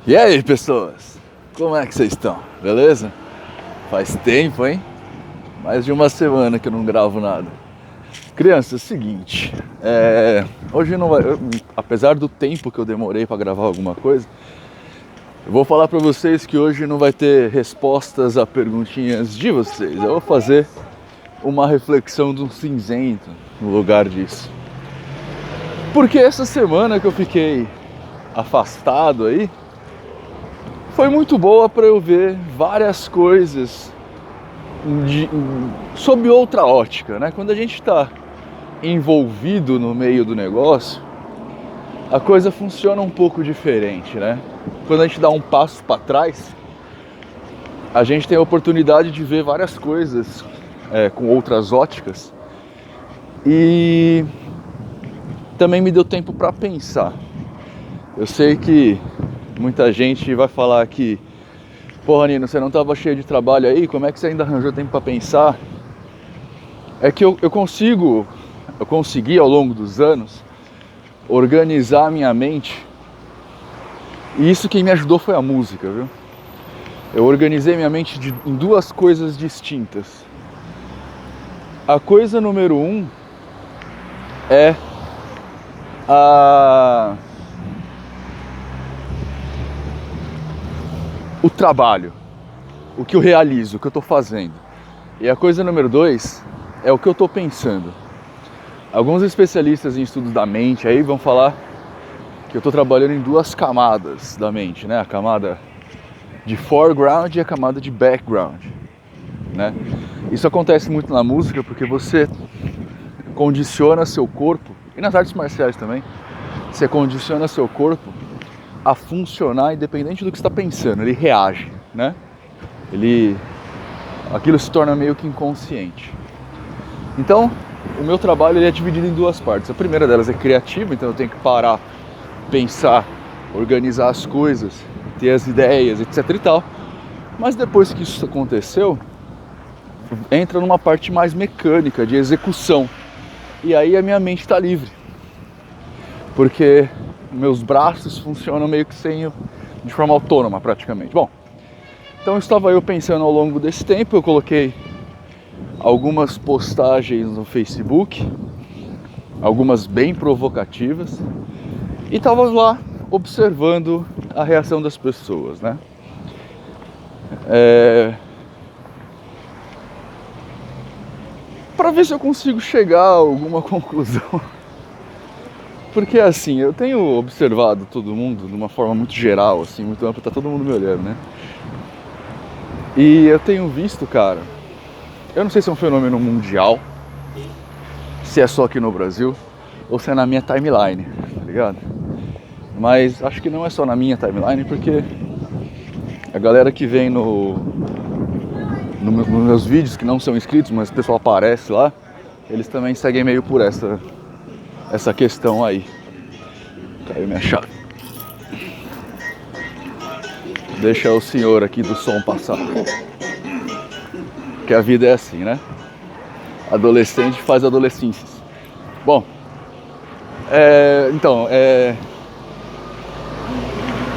E aí, pessoas? Como é que vocês estão? Beleza? Faz tempo, hein? Mais de uma semana que eu não gravo nada. Criança, é o seguinte, hoje não vai, apesar do tempo que eu demorei para gravar alguma coisa, eu vou falar para vocês que hoje não vai ter respostas a perguntinhas de vocês. Eu vou fazer uma reflexão de um cinzento no lugar disso. Porque essa semana que eu fiquei afastado aí, foi muito boa para eu ver várias coisas sob outra ótica, né? Quando a gente está envolvido no meio do negócio, a coisa funciona um pouco diferente, né? Quando a gente dá um passo para trás, a gente tem a oportunidade de ver várias coisas com outras óticas e também me deu tempo para pensar. Eu sei que muita gente vai falar que, porra, Nino, você não estava cheio de trabalho aí? Como é que você ainda arranjou tempo para pensar? É que eu consegui ao longo dos anos organizar a minha mente. E isso quem me ajudou foi a música, viu? Eu organizei minha mente em duas coisas distintas. A coisa número 1 é o trabalho, o que eu realizo, o que eu estou fazendo. E a coisa número 2 é o que eu estou pensando. Alguns especialistas em estudos da mente aí vão falar que eu estou trabalhando em duas camadas da mente, né? A camada de foreground e a camada de background, né? Isso acontece muito na música porque você condiciona seu corpo, e nas artes marciais também, você condiciona seu corpo a funcionar independente do que você está pensando, ele reage, né? Aquilo se torna meio que inconsciente. Então, o meu trabalho ele é dividido em duas partes. A primeira delas é criativa, então eu tenho que parar, pensar, organizar as coisas, ter as ideias, etc e tal. Mas depois que isso aconteceu, entra numa parte mais mecânica, de execução. E aí a minha mente está livre. Porque meus braços funcionam meio que de forma autônoma praticamente. Bom, então estava eu pensando ao longo desse tempo, eu coloquei algumas postagens no Facebook, algumas bem provocativas, e estava lá observando a reação das pessoas, né? Para ver se eu consigo chegar a alguma conclusão. Porque assim, eu tenho observado todo mundo de uma forma muito geral, assim, muito ampla, tá todo mundo me olhando, né? E eu tenho visto, cara, eu não sei se é um fenômeno mundial, se é só aqui no Brasil, ou se é na minha timeline, tá ligado? Mas acho que não é só na minha timeline, porque a galera que vem nos meus vídeos, que não são inscritos, mas o pessoal aparece lá, eles também seguem meio por essa questão aí. Caiu minha chave. Deixa o senhor aqui do som passar. Que a vida é assim, né? Adolescente faz adolescências. Bom,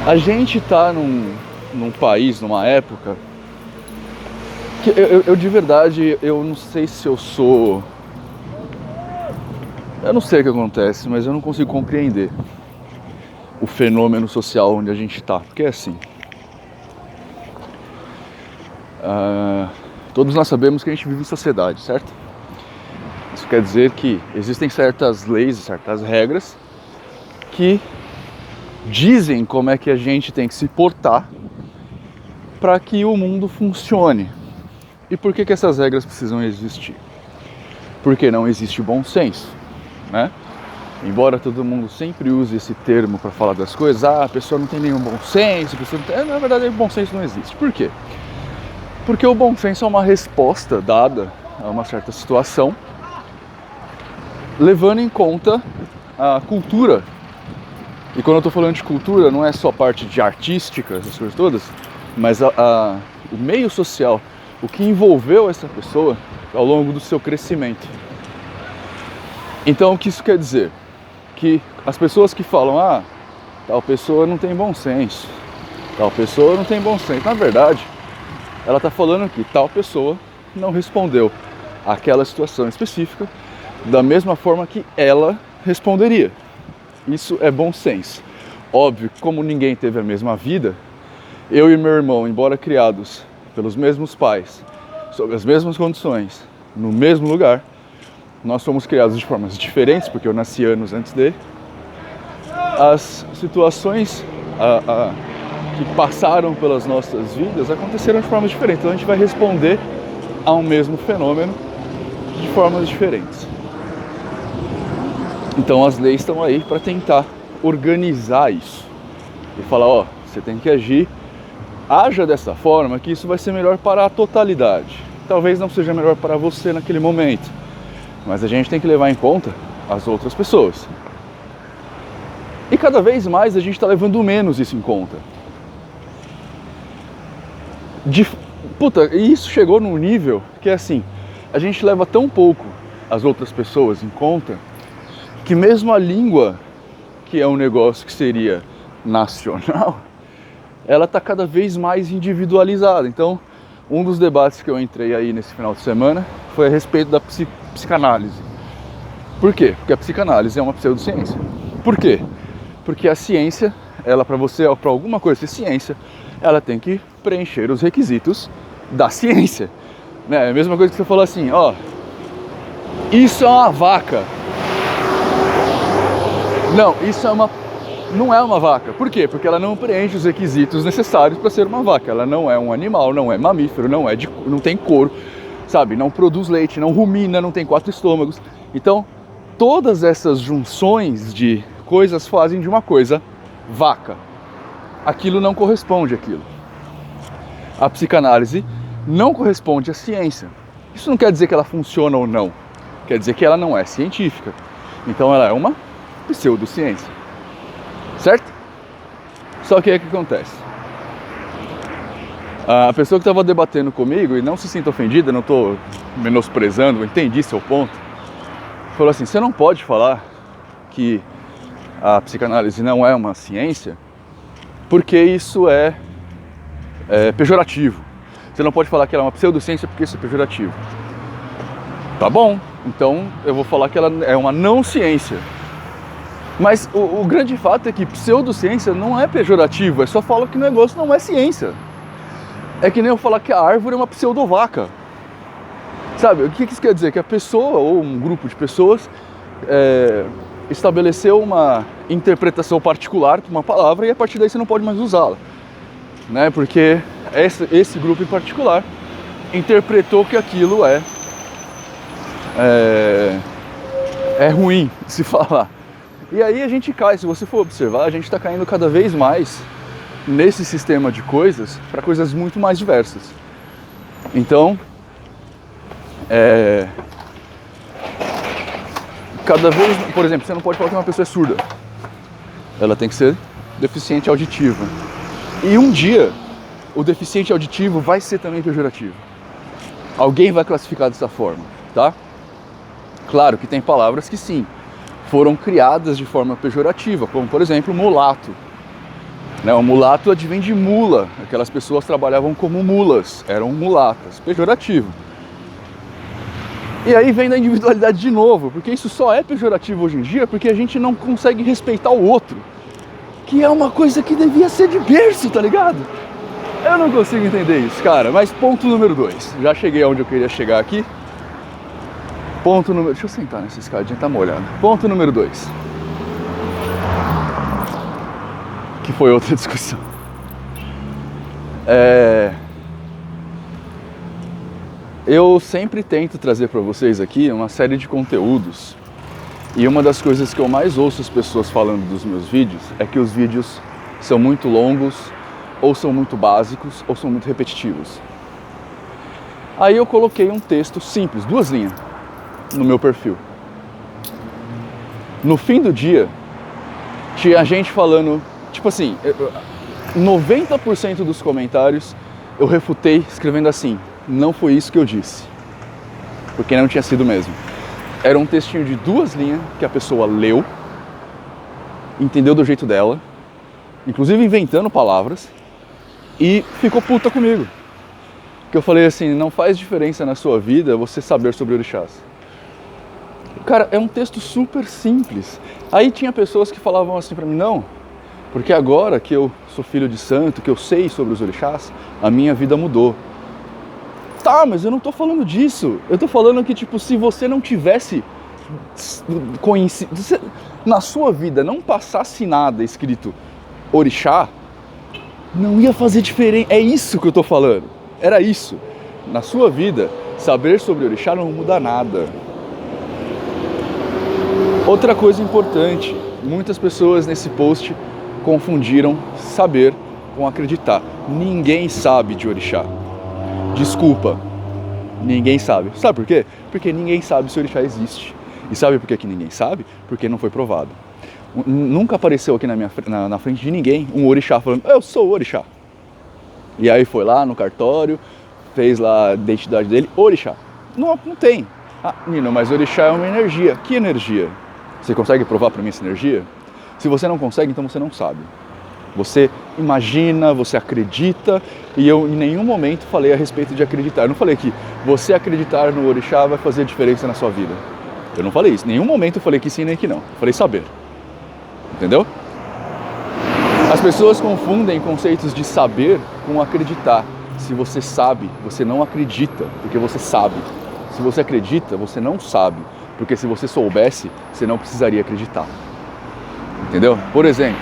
a gente tá num país, numa época que eu de verdade, eu não sei se eu sou... Eu não sei o que acontece, mas eu não consigo compreender o fenômeno social onde a gente tá. Porque é assim, todos nós sabemos que a gente vive em sociedade, certo? Isso quer dizer que existem certas leis, certas regras que dizem como é que a gente tem que se portar para que o mundo funcione. E por que essas regras precisam existir? Porque não existe bom senso, né? Embora todo mundo sempre use esse termo para falar das coisas, a pessoa não tem nenhum bom senso, a pessoa não tem... Na verdade, o bom senso não existe. Por quê? Porque o bom senso é uma resposta dada a uma certa situação, levando em conta a cultura. E quando eu estou falando de cultura, não é só a parte de artística, essas coisas todas, mas o meio social, o que envolveu essa pessoa ao longo do seu crescimento. Então, o que isso quer dizer? Que as pessoas que falam, tal pessoa não tem bom senso, Tal pessoa não tem bom senso. Na verdade, ela está falando que tal pessoa não respondeu àquela situação específica da mesma forma que ela responderia. Isso é bom senso. Óbvio que como ninguém teve a mesma vida, eu e meu irmão, embora criados pelos mesmos pais, sob as mesmas condições, no mesmo lugar, nós fomos criados de formas diferentes, porque eu nasci anos antes dele. As situações que passaram pelas nossas vidas aconteceram de formas diferentes. Então a gente vai responder a um mesmo fenômeno de formas diferentes. Então as leis estão aí para tentar organizar isso e falar, ó, você tem que agir, haja dessa forma que isso vai ser melhor para a totalidade. Talvez não seja melhor para você naquele momento, mas a gente tem que levar em conta as outras pessoas. E cada vez mais a gente está levando menos isso em conta. E isso chegou num nível que é assim, a gente leva tão pouco as outras pessoas em conta, que mesmo a língua, que é um negócio que seria nacional, ela está cada vez mais individualizada. Então, um dos debates que eu entrei aí nesse final de semana foi a respeito da psicanálise. Por quê? Porque a psicanálise é uma pseudociência. Por quê? Porque a ciência, ela para alguma coisa ser ciência, ela tem que preencher os requisitos da ciência. Né? É a mesma coisa que você falou assim, ó, isso é uma vaca. Não, não é uma vaca. Por quê? Porque ela não preenche os requisitos necessários para ser uma vaca. Ela não é um animal, não é mamífero, não tem couro, sabe? Não produz leite, não rumina, não tem 4 estômagos. Então, todas essas junções de coisas fazem de uma coisa vaca. Aquilo não corresponde àquilo. A psicanálise não corresponde à ciência. Isso não quer dizer que ela funciona ou não. Quer dizer que ela não é científica. Então ela é uma pseudociência. Certo? Só que aí o que acontece? A pessoa que estava debatendo comigo, e não se sinta ofendida, não estou menosprezando, eu entendi seu ponto, falou assim, você não pode falar que a psicanálise não é uma ciência, porque isso é pejorativo. Você não pode falar que ela é uma pseudociência porque isso é pejorativo. Tá bom, então eu vou falar que ela é uma não ciência. Mas o grande fato é que pseudociência não é pejorativo, é só falar que o negócio não é ciência. É que nem eu falar que a árvore é uma pseudovaca. Sabe, o que isso quer dizer? Que a pessoa ou um grupo de pessoas estabeleceu uma interpretação particular de uma palavra e a partir daí você não pode mais usá-la. Né? Porque esse grupo em particular interpretou que aquilo é ruim de se falar. E aí a gente cai, se você for observar, a gente está caindo cada vez mais nesse sistema de coisas para coisas muito mais diversas. Então, cada vez, por exemplo, você não pode falar que uma pessoa é surda. Ela tem que ser deficiente auditiva. E um dia, o deficiente auditivo vai ser também pejorativo. Alguém vai classificar dessa forma, tá? Claro que tem palavras que sim, foram criadas de forma pejorativa, como por exemplo mulato. O mulato advém de mula, aquelas pessoas trabalhavam como mulas, eram mulatas, pejorativo. E aí vem da individualidade de novo, porque isso só é pejorativo hoje em dia porque a gente não consegue respeitar o outro, que é uma coisa que devia ser de berço, tá ligado? Eu não consigo entender isso, cara, mas ponto número 2, já cheguei aonde eu queria chegar aqui. Deixa eu sentar nessa escadinha, tá molhado. Ponto número 2. Que foi outra discussão. Eu sempre tento trazer para vocês aqui uma série de conteúdos. E uma das coisas que eu mais ouço as pessoas falando dos meus vídeos é que os vídeos são muito longos, ou são muito básicos, ou são muito repetitivos. Aí eu coloquei um texto simples, 2 linhas, no meu perfil. No fim do dia, tinha gente falando, tipo assim, 90% dos comentários eu refutei escrevendo assim, não foi isso que eu disse, porque não tinha sido mesmo. Era um textinho de 2 linhas que a pessoa leu, entendeu do jeito dela, inclusive inventando palavras, e ficou puta comigo. Que eu falei assim, não faz diferença na sua vida você saber sobre orixás. Cara, é um texto super simples. Aí tinha pessoas que falavam assim pra mim, não, porque agora que eu sou filho de santo, que eu sei sobre os orixás, a minha vida mudou. Tá, mas eu não tô falando disso. Eu tô falando que, tipo, se você não tivesse conhecido, na sua vida não passasse nada escrito orixá, não ia fazer diferença. É isso que eu tô falando. Era isso. Na sua vida, saber sobre orixá não muda nada. Outra coisa importante, muitas pessoas nesse post confundiram saber com acreditar. Ninguém sabe de orixá. Desculpa, ninguém sabe. Sabe por quê? Porque ninguém sabe se orixá existe. E sabe por que ninguém sabe? Porque não foi provado. Nunca apareceu aqui na frente de ninguém um orixá falando, eu sou o orixá. E aí foi lá no cartório, fez lá a identidade dele, orixá. Não tem. Ah, Nino, mas orixá é uma energia. Que energia? Você consegue provar para mim essa energia? Se você não consegue, então você não sabe. Você imagina, você acredita, e eu em nenhum momento falei a respeito de acreditar. Eu não falei que você acreditar no orixá vai fazer diferença na sua vida. Eu não falei isso. Em nenhum momento eu falei que sim nem que não. Eu falei saber. Entendeu? As pessoas confundem conceitos de saber com acreditar. Se você sabe, você não acredita, porque você sabe. Se você acredita, você não sabe, porque se você soubesse, você não precisaria acreditar. Entendeu? Por exemplo,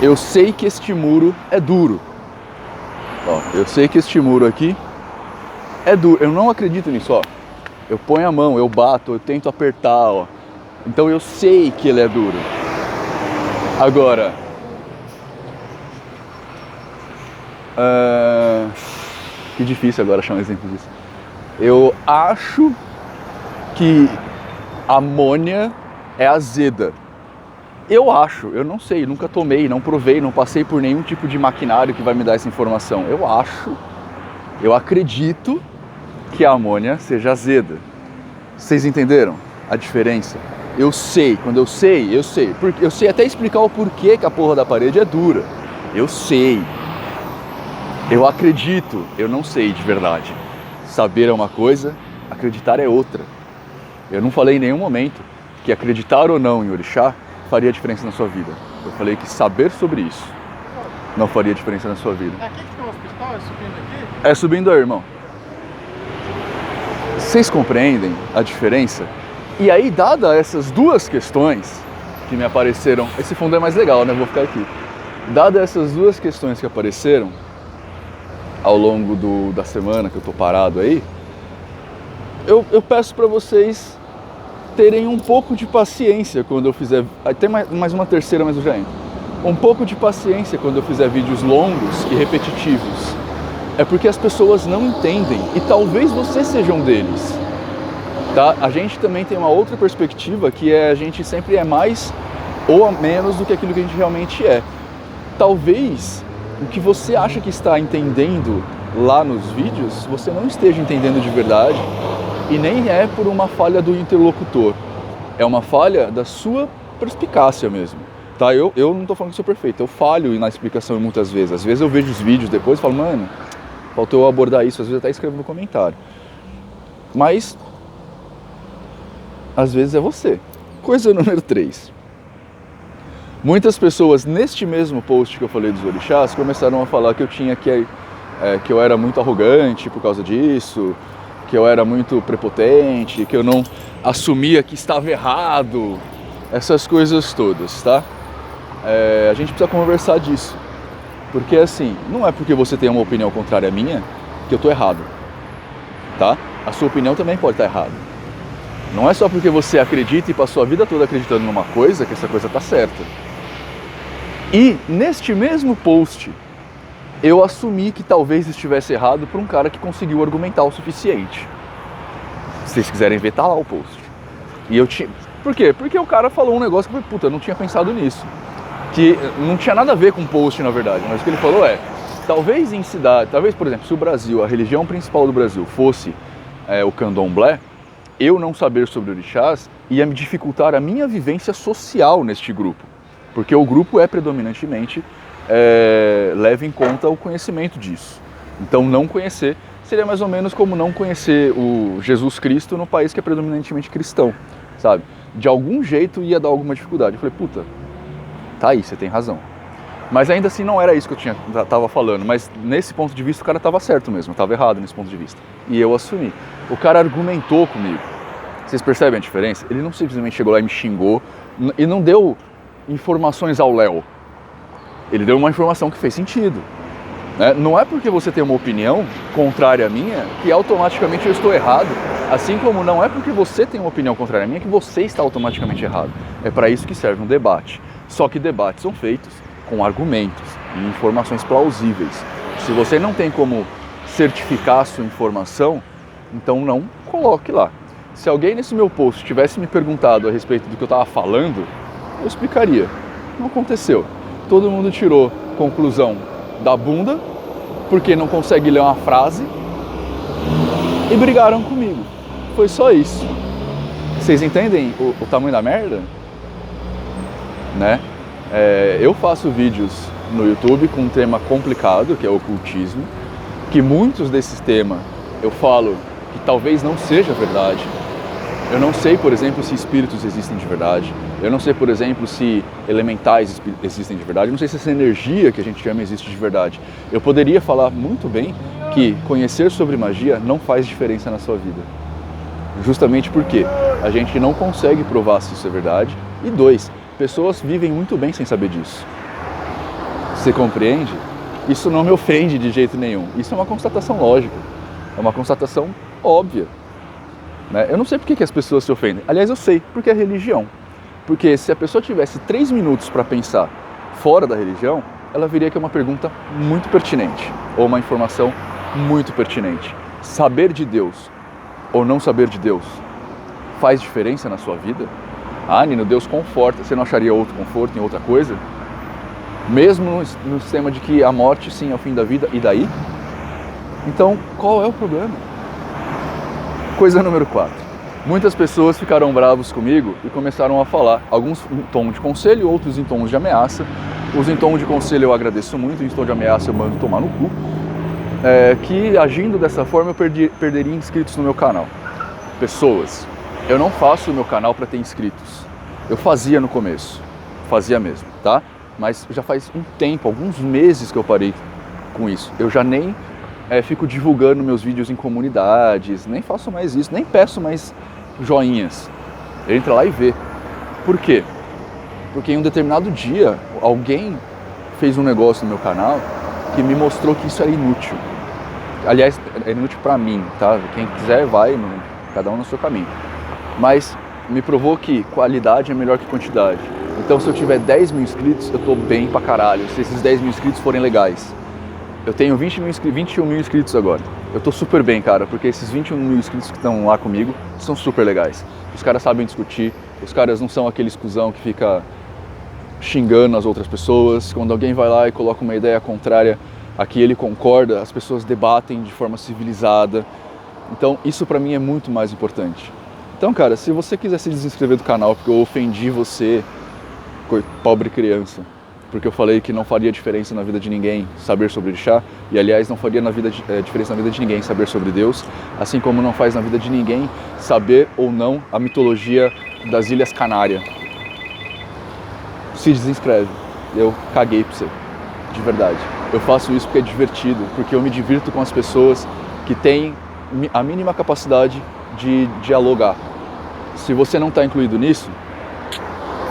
eu sei que este muro é duro. Ó, eu sei que este muro aqui é duro. Eu não acredito nisso, ó. Eu ponho a mão, eu bato, eu tento apertar, ó. Então eu sei que ele é duro. Agora, que difícil agora achar um exemplo disso. Eu acho que amônia é azeda. Eu acho, eu não sei, nunca tomei, não provei, não passei por nenhum tipo de maquinário que vai me dar essa informação. Eu acho, eu acredito que a amônia seja azeda. Vocês entenderam a diferença? Eu sei, quando eu sei. Porque eu sei até explicar o porquê que a porra da parede é dura. Eu sei. Eu acredito, eu não sei de verdade. Saber é uma coisa, acreditar é outra. Eu não falei em nenhum momento que acreditar ou não em orixá faria diferença na sua vida. Eu falei que saber sobre isso não faria diferença na sua vida. É aqui que tem um hospital? É subindo aqui? É subindo aí, irmão. Vocês compreendem a diferença? E aí, dada essas duas questões que me apareceram... Esse fundo é mais legal, né? Vou ficar aqui. Dada essas duas questões que apareceram ao longo da semana que eu tô parado aí, eu peço para vocês terem um pouco de paciência quando eu fizer... Tem mais uma terceira, mas eu já entro. Um pouco de paciência quando eu fizer vídeos longos e repetitivos. É porque as pessoas não entendem, e talvez você seja um deles. Tá? A gente também tem uma outra perspectiva, que é a gente sempre é mais ou menos do que aquilo que a gente realmente é. Talvez o que você acha que está entendendo lá nos vídeos, você não esteja entendendo de verdade, e nem é por uma falha do interlocutor. É uma falha da sua perspicácia mesmo. Tá? Eu não estou falando que sou perfeito, eu falho na explicação muitas vezes. Às vezes eu vejo os vídeos depois e falo, mano, faltou eu abordar isso, às vezes até escrevo no comentário. Mas às vezes é você. Coisa número 3. Muitas pessoas neste mesmo post que eu falei dos orixás começaram a falar que eu tinha que eu era muito arrogante por causa disso, que eu era muito prepotente, que eu não assumia que estava errado, essas coisas todas, tá? A gente precisa conversar disso, porque assim, não é porque você tem uma opinião contrária à minha que eu tô errado, tá? A sua opinião também pode estar errada. Não é só porque você acredita e passou a vida toda acreditando numa coisa que essa coisa tá certa. E neste mesmo post, eu assumi que talvez estivesse errado por um cara que conseguiu argumentar o suficiente. Se vocês quiserem ver, tá lá o post. E eu tinha... Por quê? Porque o cara falou um negócio que eu falei, puta, eu não tinha pensado nisso. Que não tinha nada a ver com o post, na verdade. Mas o que ele falou é, talvez em cidade, talvez, por exemplo, se o Brasil, a religião principal do Brasil fosse o candomblé, eu não saber sobre orixás ia me dificultar a minha vivência social neste grupo. Porque o grupo é predominantemente leva em conta o conhecimento disso. Então não conhecer seria mais ou menos como não conhecer o Jesus Cristo no país que é predominantemente cristão, sabe? De algum jeito ia dar alguma dificuldade. Eu falei, puta, tá aí, você tem razão. Mas ainda assim não era isso que eu tava falando, mas nesse ponto de vista o cara tava certo mesmo, eu tava errado nesse ponto de vista. E eu assumi. O cara argumentou comigo. Vocês percebem a diferença? Ele não simplesmente chegou lá e me xingou e não deu informações ao léu. Ele deu uma informação que fez sentido. Né? Não é porque você tem uma opinião contrária à minha que automaticamente eu estou errado, assim como não é porque você tem uma opinião contrária à minha que você está automaticamente errado. É para isso que serve um debate. Só que debates são feitos com argumentos e informações plausíveis. Se você não tem como certificar a sua informação, então não coloque lá. Se alguém nesse meu post tivesse me perguntado a respeito do que eu estava falando, eu explicaria. Não aconteceu. Todo mundo tirou conclusão da bunda, porque não consegue ler uma frase, e brigaram comigo. Foi só isso. Vocês entendem o tamanho da merda? Né? Eu faço vídeos no YouTube com um tema complicado, que é o ocultismo, que muitos desses temas eu falo que talvez não seja verdade. Eu não sei, por exemplo, se espíritos existem de verdade. Eu não sei, por exemplo, se elementais existem de verdade. Eu não sei se essa energia que a gente chama existe de verdade. Eu poderia falar muito bem que conhecer sobre magia não faz diferença na sua vida. Justamente porque a gente não consegue provar se isso é verdade. E 2, pessoas vivem muito bem sem saber disso. Você compreende? Isso não me ofende de jeito nenhum. Isso é uma constatação lógica. É uma constatação óbvia. Né? Eu não sei por que as pessoas se ofendem. Aliás, eu sei, porque é religião. Porque se a pessoa tivesse 3 minutos para pensar fora da religião, ela veria que é uma pergunta muito pertinente, ou uma informação muito pertinente. Saber de Deus ou não saber de Deus faz diferença na sua vida? Ah, Nino, Deus conforta. Você não acharia outro conforto em outra coisa? Mesmo no sistema de que a morte sim é o fim da vida, e daí? Então, qual é o problema? Coisa número 4. Muitas pessoas ficaram bravos comigo e começaram a falar, alguns em tom de conselho, outros em tons de ameaça. Os em tom de conselho eu agradeço muito, em tom de ameaça eu mando tomar no cu. Que agindo dessa forma eu perderia inscritos no meu canal. Pessoas, eu não faço o meu canal para ter inscritos. Eu fazia no começo, fazia mesmo, tá? Mas já faz um tempo, alguns meses que eu parei com isso. Eu já nem fico divulgando meus vídeos em comunidades, nem faço mais isso, nem peço mais joinhas. Entra lá e vê. Por quê? Porque em um determinado dia, alguém fez um negócio no meu canal que me mostrou que isso era inútil. Aliás, é inútil pra mim, tá? Quem quiser vai, cada um no seu caminho. Mas me provou que qualidade é melhor que quantidade. Então se eu tiver 10 mil inscritos, eu tô bem pra caralho, se esses 10 mil inscritos forem legais. Eu tenho 21 mil inscritos agora. Eu tô super bem, cara, porque esses 21 mil inscritos que estão lá comigo são super legais. Os caras sabem discutir, os caras não são aquele escusão que fica xingando as outras pessoas. Quando alguém vai lá e coloca uma ideia contrária a que ele concorda, as pessoas debatem de forma civilizada. Então isso pra mim é muito mais importante. Então, cara, se você quiser se desinscrever do canal porque eu ofendi você, pobre criança, porque eu falei que não faria diferença na vida de ninguém saber sobre Orixá, e aliás não faria diferença na vida de ninguém saber sobre Deus, assim como não faz na vida de ninguém saber ou não a mitologia das Ilhas Canárias. Se desinscreve, eu caguei pra você, de verdade. Eu faço isso porque é divertido, porque eu me divirto com as pessoas que têm a mínima capacidade de dialogar. Se você não está incluído nisso,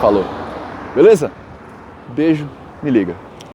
falou. Beleza? Beijo, me liga.